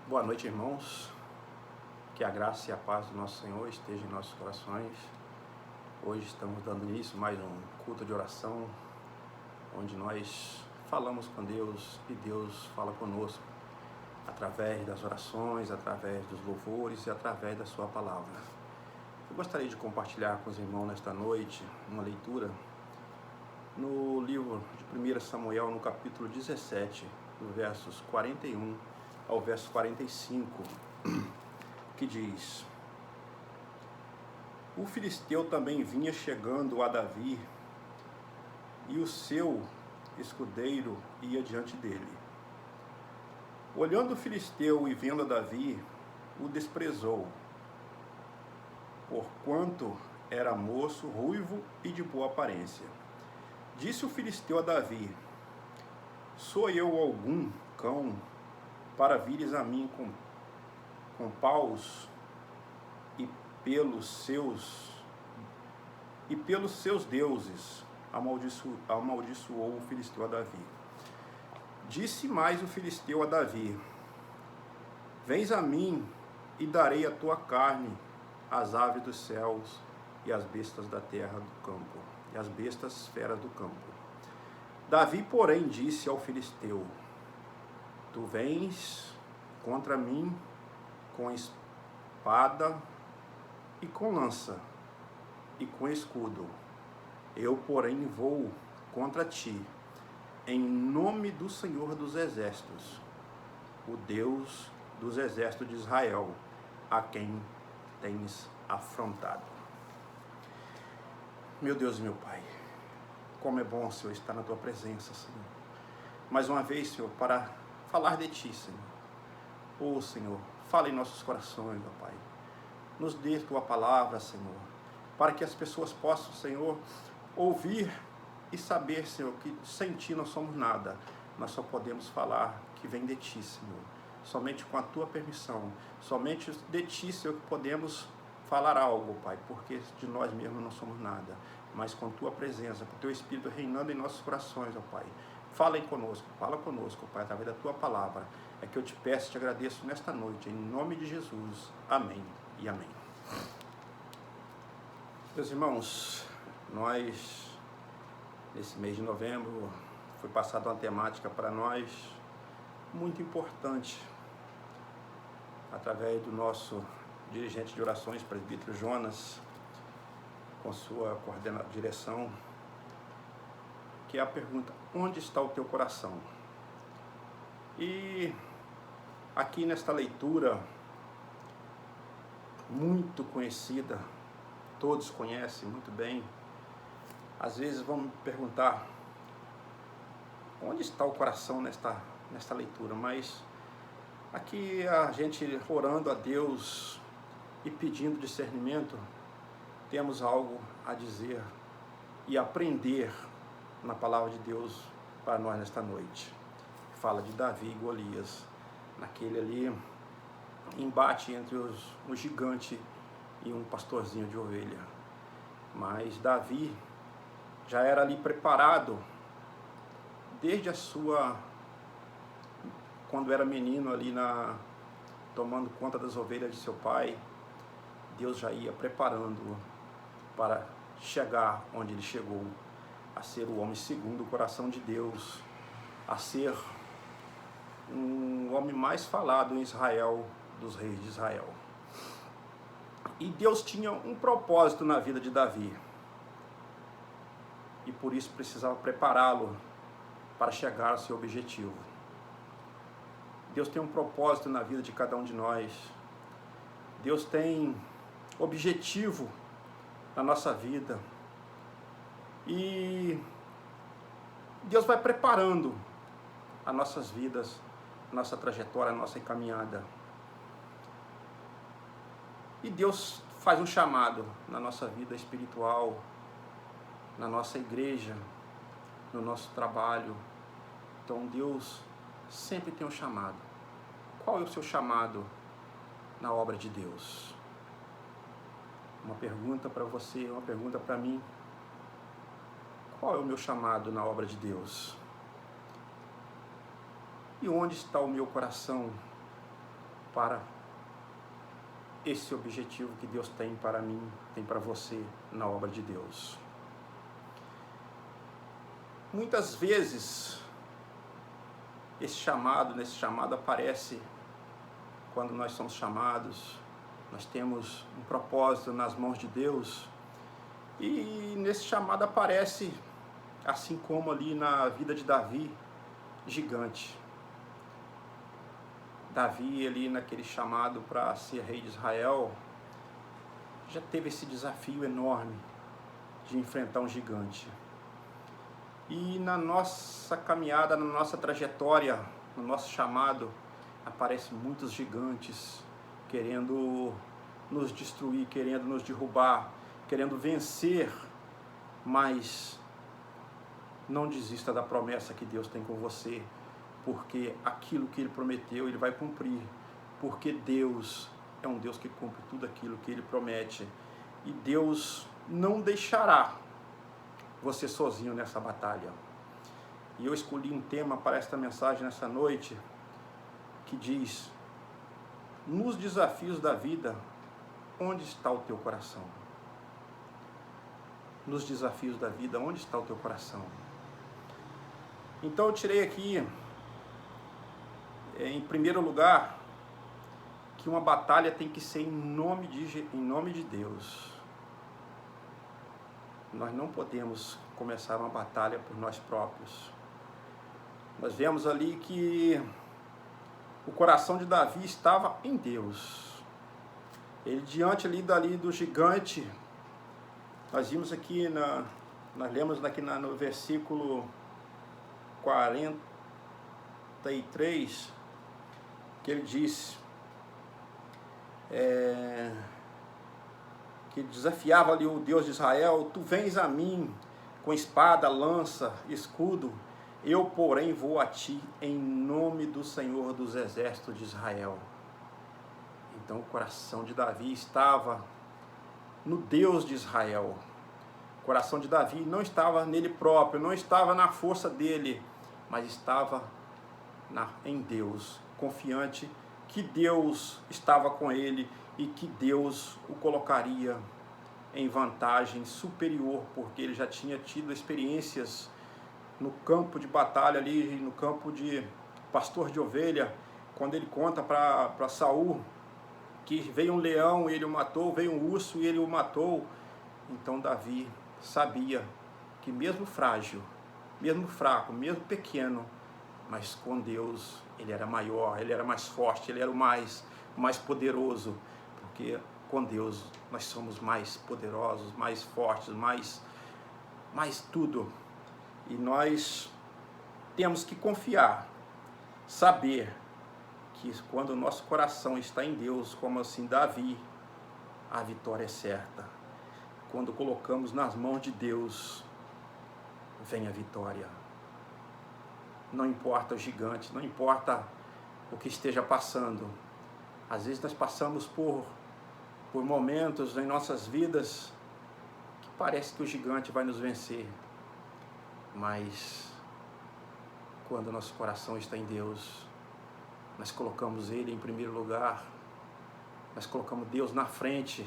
Boa noite, irmãos. Que a graça e a paz do nosso Senhor esteja em nossos corações. Hoje estamos dando início a mais um culto de oração, onde nós falamos com Deus e Deus fala conosco, através das orações, através dos louvores e através da sua palavra. Eu gostaria de compartilhar com os irmãos nesta noite uma leitura no livro de 1 Samuel, no capítulo 17, dos versos 41 ao verso 45, que diz: O filisteu também vinha chegando a Davi, e o seu escudeiro ia diante dele. Olhando o filisteu e vendo a Davi, o desprezou, porquanto era moço, ruivo e de boa aparência. Disse o filisteu a Davi: Sou eu algum cão para vires a mim com paus e pelos seus deuses? Amaldiçoou o filisteu a Davi. Disse mais o filisteu a Davi: Vens a mim e darei a tua carne às aves dos céus e às bestas da terra do campo, e às bestas feras do campo. Davi, porém, disse ao filisteu: Tu vens contra mim com espada e com lança e com escudo. Eu, porém, vou contra ti em nome do Senhor dos Exércitos, o Deus dos exércitos de Israel, a quem tens afrontado. Meu Deus e meu Pai, como é bom, Senhor, estar na tua presença, Senhor. Mais uma vez, Senhor, para falar de ti, Senhor. Senhor, fala em nossos corações, ó Pai. Nos dê tua palavra, Senhor, para que as pessoas possam, Senhor, ouvir e saber, Senhor, que sem ti não somos nada. Nós só podemos falar que vem de ti, Senhor. Somente com a tua permissão, somente de ti, Senhor, que podemos falar algo, Pai, porque de nós mesmos não somos nada. Mas com tua presença, com teu Espírito reinando em nossos corações, ó Pai. Fala conosco, Pai, através da tua palavra. É que eu te peço e te agradeço nesta noite, em nome de Jesus. Amém e amém. Meus irmãos, nós, nesse mês de novembro, foi passada uma temática para nós muito importante, através do nosso dirigente de orações, presbítero Jonas, com sua direção, que é a pergunta: onde está o teu coração? E aqui nesta leitura, muito conhecida, todos conhecem muito bem, às vezes vão me perguntar: onde está o coração nesta leitura? Mas aqui a gente orando a Deus e pedindo discernimento, temos algo a dizer e aprender na palavra de Deus para nós nesta noite. Fala de Davi e Golias, naquele ali embate entre um gigante e um pastorzinho de ovelha. Mas Davi já era ali preparado desde quando era menino ali tomando conta das ovelhas de seu pai. Deus já ia preparando-o para chegar onde ele chegou, a ser o homem segundo o coração de Deus, a ser um homem mais falado em Israel, dos reis de Israel. E Deus tinha um propósito na vida de Davi, e por isso precisava prepará-lo para chegar ao seu objetivo. Deus tem um propósito na vida de cada um de nós. Deus tem objetivo na nossa vida. E Deus vai preparando as nossas vidas, a nossa trajetória, a nossa encaminhada. E Deus faz um chamado na nossa vida espiritual, na nossa igreja, no nosso trabalho. Então Deus sempre tem um chamado. Qual é o seu chamado na obra de Deus? Uma pergunta para você, uma pergunta para mim. Qual é o meu chamado na obra de Deus? E onde está o meu coração para esse objetivo que Deus tem para mim, tem para você na obra de Deus. Muitas vezes, nesse chamado aparece quando nós somos chamados, nós temos um propósito nas mãos de Deus, e nesse chamado aparece, assim como ali na vida de Davi, gigante. Davi, ali naquele chamado para ser rei de Israel, já teve esse desafio enorme de enfrentar um gigante. E na nossa caminhada, na nossa trajetória, no nosso chamado, aparecem muitos gigantes querendo nos destruir, querendo nos derrubar, querendo vencer, mas não desista da promessa que Deus tem com você, porque aquilo que Ele prometeu, Ele vai cumprir, porque Deus é um Deus que cumpre tudo aquilo que Ele promete, e Deus não deixará você sozinho nessa batalha. E eu escolhi um tema para esta mensagem nessa noite, que diz: nos desafios da vida, onde está o teu coração? Nos desafios da vida, onde está o teu coração? Então eu tirei aqui, em primeiro lugar, que uma batalha tem que ser em nome de Deus. Nós não podemos começar uma batalha por nós próprios. Nós vemos ali que o coração de Davi estava em Deus. Ele diante ali do gigante, nós vimos aqui, nós lemos aqui no versículo 43, que ele disse, que desafiava ali o Deus de Israel: tu vens a mim com espada, lança, escudo, eu porém vou a ti em nome do Senhor dos exércitos de Israel. Então o coração de Davi estava no Deus de Israel. O coração de Davi não estava nele próprio, não estava na força dele, mas estava em Deus, confiante que Deus estava com ele e que Deus o colocaria em vantagem superior, porque ele já tinha tido experiências no campo de batalha ali, no campo de pastor de ovelha, quando ele conta para Saul que veio um leão e ele o matou, veio um urso e ele o matou. Então Davi sabia que mesmo frágil, mesmo fraco, mesmo pequeno, mas com Deus ele era maior, ele era mais forte, ele era o mais poderoso, porque com Deus nós somos mais poderosos, mais fortes, mais tudo. E nós temos que confiar, saber que quando o nosso coração está em Deus, como assim Davi, a vitória é certa. Quando colocamos nas mãos de Deus, vem a vitória. Não importa o gigante, não importa o que esteja passando. Às vezes nós passamos por momentos em nossas vidas que parece que o gigante vai nos vencer. Mas quando nosso coração está em Deus, nós colocamos Ele em primeiro lugar, nós colocamos Deus na frente,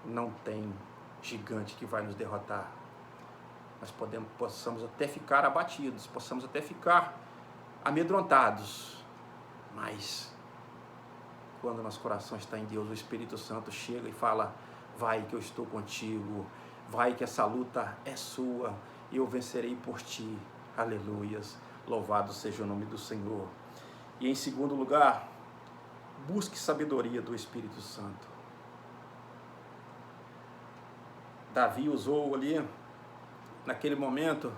não tem gigante que vai nos derrotar. Nós possamos até ficar abatidos, possamos até ficar amedrontados, mas quando nosso coração está em Deus, o Espírito Santo chega e fala: vai que eu estou contigo, vai que essa luta é sua e eu vencerei por ti. Aleluias, louvado seja o nome do Senhor. E em segundo lugar, busque sabedoria do Espírito Santo. Davi usou ali, naquele momento,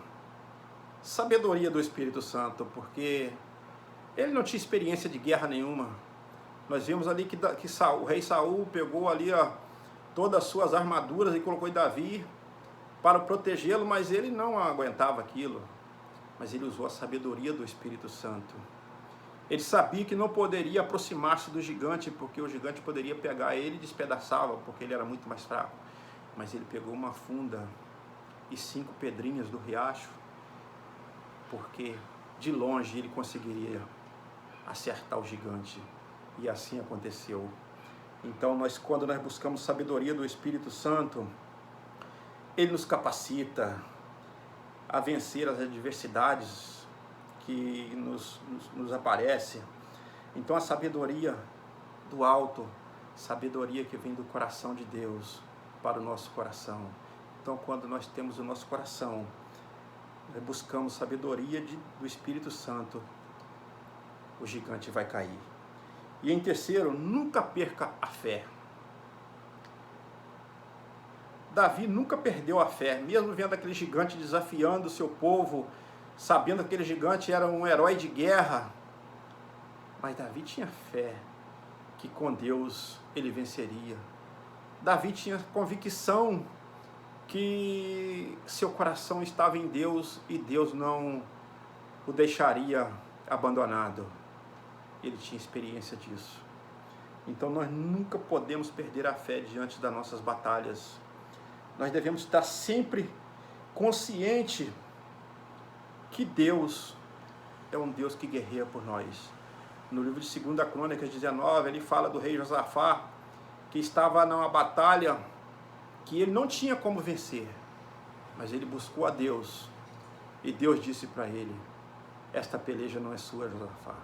sabedoria do Espírito Santo, porque ele não tinha experiência de guerra nenhuma. Nós vimos ali que o rei Saul pegou ali todas as suas armaduras e colocou em Davi para protegê-lo, mas ele não aguentava aquilo. Mas ele usou a sabedoria do Espírito Santo. Ele sabia que não poderia aproximar-se do gigante, porque o gigante poderia pegar ele e despedaçava, porque ele era muito mais fraco. Mas ele pegou uma funda e 5 pedrinhas do riacho, porque de longe ele conseguiria acertar o gigante. E assim aconteceu. Então, quando nós buscamos sabedoria do Espírito Santo, ele nos capacita a vencer as adversidades que nos aparecem. Então, a sabedoria do alto, sabedoria que vem do coração de Deus para o nosso coração. Então, quando nós temos o nosso coração, nós buscamos sabedoria do Espírito Santo, o gigante vai cair. E em terceiro, nunca perca a fé. Davi nunca perdeu a fé, mesmo vendo aquele gigante desafiando o seu povo, sabendo que aquele gigante era um herói de guerra. Mas Davi tinha fé que com Deus ele venceria. Davi tinha convicção que seu coração estava em Deus e Deus não o deixaria abandonado. Ele tinha experiência disso. Então nós nunca podemos perder a fé diante das nossas batalhas. Nós devemos estar sempre consciente que Deus é um Deus que guerreia por nós. No livro de 2 Crônicas 19, ele fala do rei Josafá, que estava numa batalha que ele não tinha como vencer, mas ele buscou a Deus, e Deus disse para ele: esta peleja não é sua, Josafá,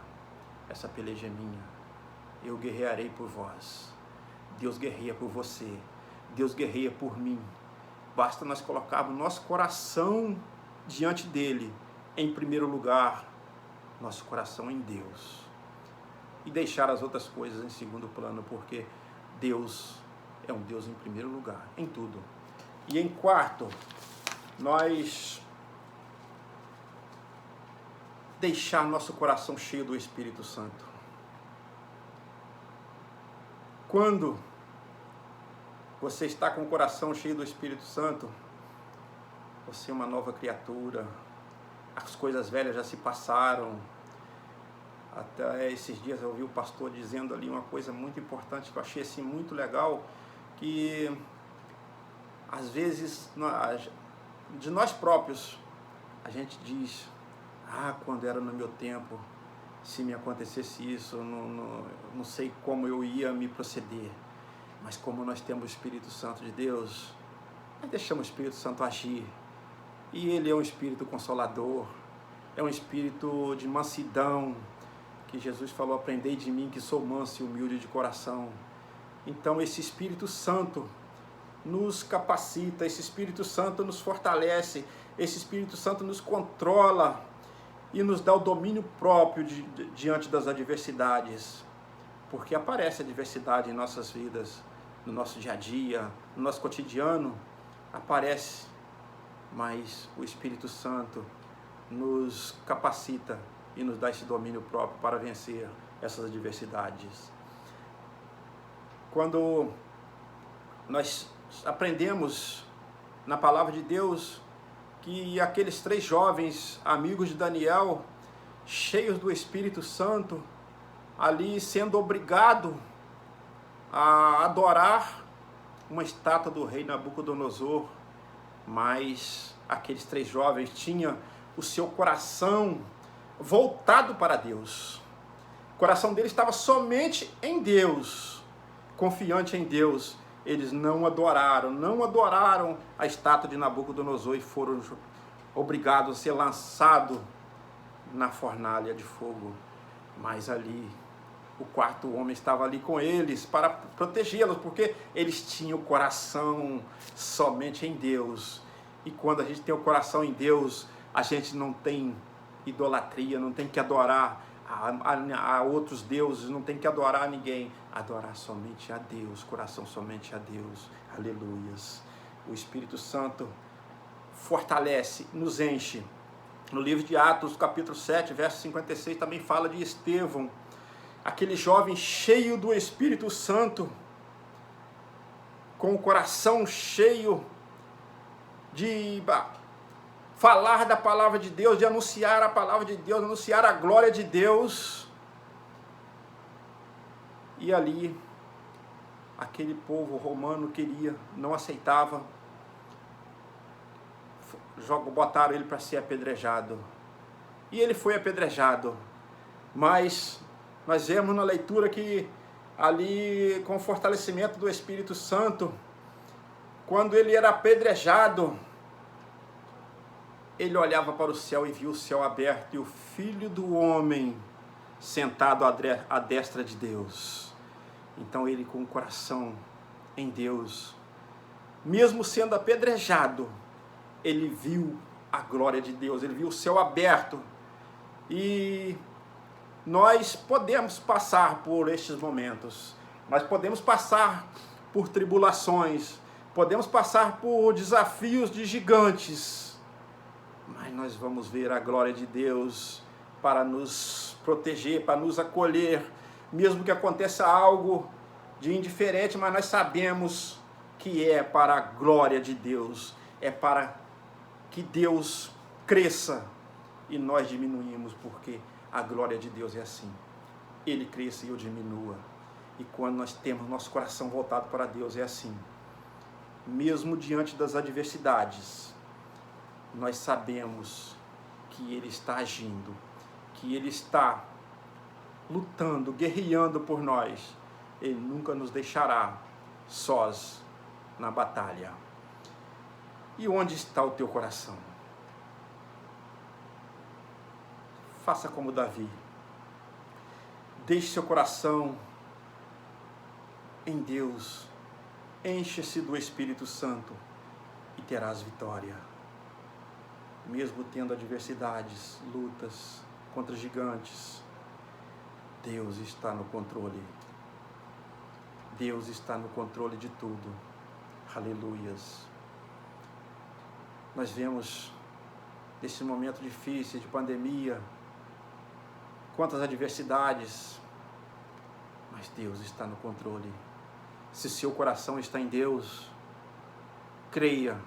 essa peleja é minha, eu guerrearei por vós. Deus guerreia por você, Deus guerreia por mim. Basta nós colocarmos nosso coração diante dele, em primeiro lugar, nosso coração em Deus, e deixar as outras coisas em segundo plano, porque Deus é um Deus em primeiro lugar, em tudo. E em quarto, nós deixar nosso coração cheio do Espírito Santo. Quando você está com o coração cheio do Espírito Santo, você é uma nova criatura, as coisas velhas já se passaram. Até esses dias eu ouvi o pastor dizendo ali uma coisa muito importante que eu achei assim muito legal, que às vezes de nós próprios a gente diz: quando era no meu tempo, se me acontecesse isso, não sei como eu ia me proceder. Mas como nós temos o Espírito Santo de Deus, nós deixamos o Espírito Santo agir. E ele é um Espírito consolador, é um Espírito de mansidão, que Jesus falou: aprendei de mim que sou manso e humilde de coração. Então esse Espírito Santo nos capacita, esse Espírito Santo nos fortalece, esse Espírito Santo nos controla e nos dá o domínio próprio diante das adversidades. Porque aparece adversidade em nossas vidas, no nosso dia a dia, no nosso cotidiano, aparece, mas o Espírito Santo nos capacita e nos dá esse domínio próprio para vencer essas adversidades. Quando nós aprendemos na palavra de Deus que aqueles 3 jovens amigos de Daniel, cheios do Espírito Santo, ali sendo obrigado a adorar uma estátua do rei Nabucodonosor, mas aqueles 3 jovens tinham o seu coração voltado para Deus. O coração deles estava somente em Deus, confiante em Deus. Eles não adoraram a estátua de Nabucodonosor e foram obrigados a ser lançados na fornalha de fogo. Mas ali, o 4º homem estava ali com eles para protegê-los, porque eles tinham o coração somente em Deus. E quando a gente tem o coração em Deus, a gente não tem idolatria, não tem que adorar a outros deuses, não tem que adorar a ninguém, adorar somente a Deus, coração somente a Deus. Aleluias. O Espírito Santo fortalece, nos enche. No livro de Atos, capítulo 7, verso 56, também fala de Estevão, aquele jovem cheio do Espírito Santo, com o coração cheio de falar da palavra de Deus, de anunciar a palavra de Deus, anunciar a glória de Deus. E ali, aquele povo romano não aceitava, botaram ele para ser apedrejado. E ele foi apedrejado, mas Nós vemos na leitura que ali, com o fortalecimento do Espírito Santo, quando ele era apedrejado, ele olhava para o céu e viu o céu aberto e o Filho do Homem sentado à destra de Deus. Então ele, com o coração em Deus, mesmo sendo apedrejado, ele viu a glória de Deus, ele viu o céu aberto. E nós podemos passar por estes momentos, nós podemos passar por tribulações, podemos passar por desafios de gigantes, mas nós vamos ver a glória de Deus para nos proteger, para nos acolher, mesmo que aconteça algo de indiferente, mas nós sabemos que é para a glória de Deus, é para que Deus cresça e nós diminuímos, porque a glória de Deus é assim, Ele cresça e eu diminua. E quando nós temos nosso coração voltado para Deus, é assim, mesmo diante das adversidades, nós sabemos que Ele está agindo, que Ele está lutando, guerreando por nós. Ele nunca nos deixará sós na batalha. E onde está o teu coração? Faça como Davi. Deixe seu coração em Deus. Enche-se do Espírito Santo e terás vitória. Mesmo tendo adversidades, lutas contra gigantes, Deus está no controle. Deus está no controle de tudo. Aleluias. Nós vemos nesse momento difícil de pandemia, quantas adversidades, mas Deus está no controle. Se seu coração está em Deus, creia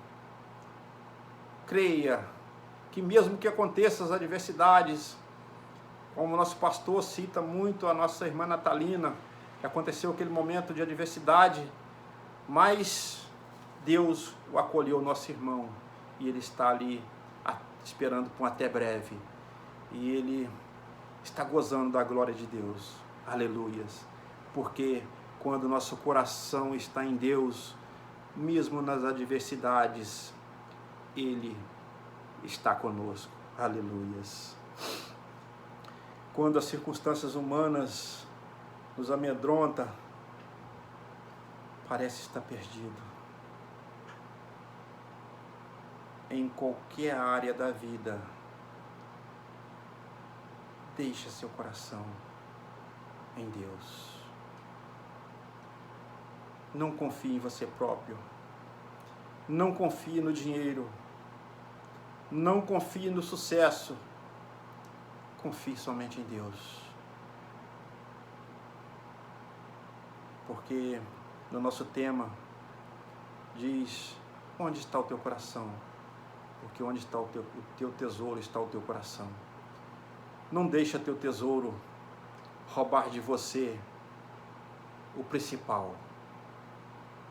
que mesmo que aconteçam as adversidades, como o nosso pastor cita muito a nossa irmã Natalina, que aconteceu aquele momento de adversidade, mas Deus o acolheu, nosso irmão, e ele está ali esperando por um até breve, e ele está gozando da glória de Deus, aleluias, porque quando nosso coração está em Deus, mesmo nas adversidades, Ele está conosco, aleluias. Quando as circunstâncias humanas nos amedrontam, parece estar perdido. Em qualquer área da vida, deixe seu coração em Deus. Não confie em você próprio. Não confie no dinheiro. Não confie no sucesso. Confie somente em Deus. Porque no nosso tema diz: onde está o teu coração? Porque onde está o teu tesouro, está o teu coração. Não deixa teu tesouro roubar de você o principal.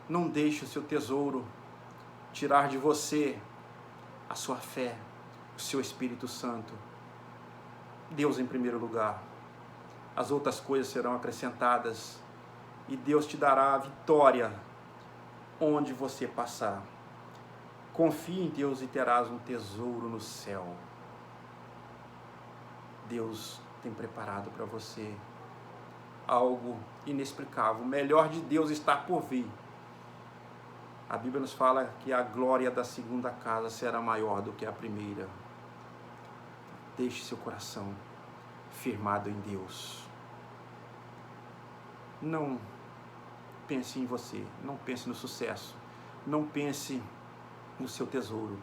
Não deixe o seu tesouro tirar de você a sua fé, o seu Espírito Santo. Deus em primeiro lugar. As outras coisas serão acrescentadas e Deus te dará a vitória onde você passar. Confie em Deus e terás um tesouro no céu. Deus tem preparado para você algo inexplicável. O melhor de Deus está por vir. A Bíblia nos fala que a glória da segunda casa será maior do que a primeira. Deixe seu coração firmado em Deus. Não pense em você, não pense no sucesso, não pense no seu tesouro.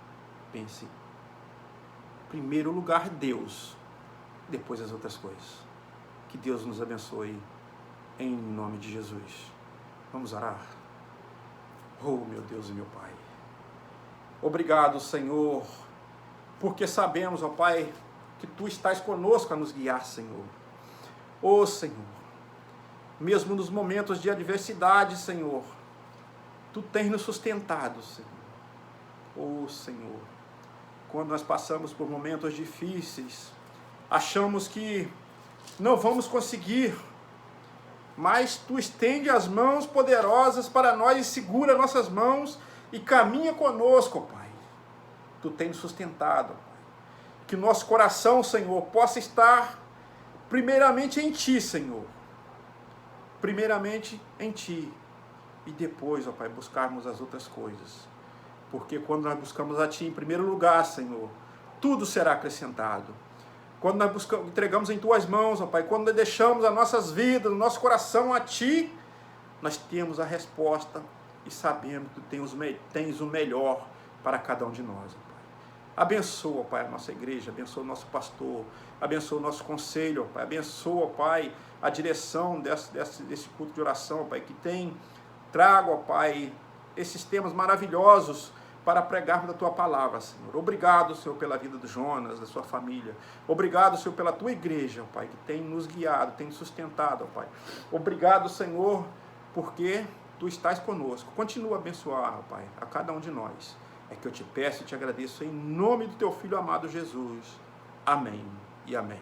Pense, em primeiro lugar, Deus, depois as outras coisas. Que Deus nos abençoe, em nome de Jesus. Vamos orar. Oh, meu Deus e meu Pai, obrigado, Senhor, porque sabemos, ó Pai, que Tu estás conosco a nos guiar, Senhor. Oh, Senhor, mesmo nos momentos de adversidade, Senhor, Tu tens nos sustentado, Senhor. Oh, Senhor, quando nós passamos por momentos difíceis, achamos que não vamos conseguir, mas Tu estende as mãos poderosas para nós e segura nossas mãos e caminha conosco, ó Pai. Tu tens sustentado, ó Pai. Que nosso coração, Senhor, possa estar primeiramente em Ti, Senhor. Primeiramente em Ti. E depois, ó Pai, buscarmos as outras coisas. Porque quando nós buscamos a Ti em primeiro lugar, Senhor, tudo será acrescentado. Quando nós entregamos em Tuas mãos, ó Pai, quando nós deixamos as nossas vidas, o nosso coração a Ti, nós temos a resposta e sabemos que Tu tens o melhor para cada um de nós, ó Pai. Abençoa, ó Pai, a nossa igreja, abençoa o nosso pastor, abençoa o nosso conselho, ó Pai, abençoa, ó Pai, a direção desse culto de oração, ó Pai, que traga, ó Pai, esses temas maravilhosos para pregarmos da Tua palavra, Senhor. Obrigado, Senhor, pela vida do Jonas, da sua família. Obrigado, Senhor, pela Tua igreja, ó Pai, que tem nos guiado, tem nos sustentado, ó Pai. Obrigado, Senhor, porque Tu estás conosco. Continua a abençoar, ó Pai, a cada um de nós. É que eu te peço e te agradeço em nome do Teu Filho amado Jesus. Amém e amém.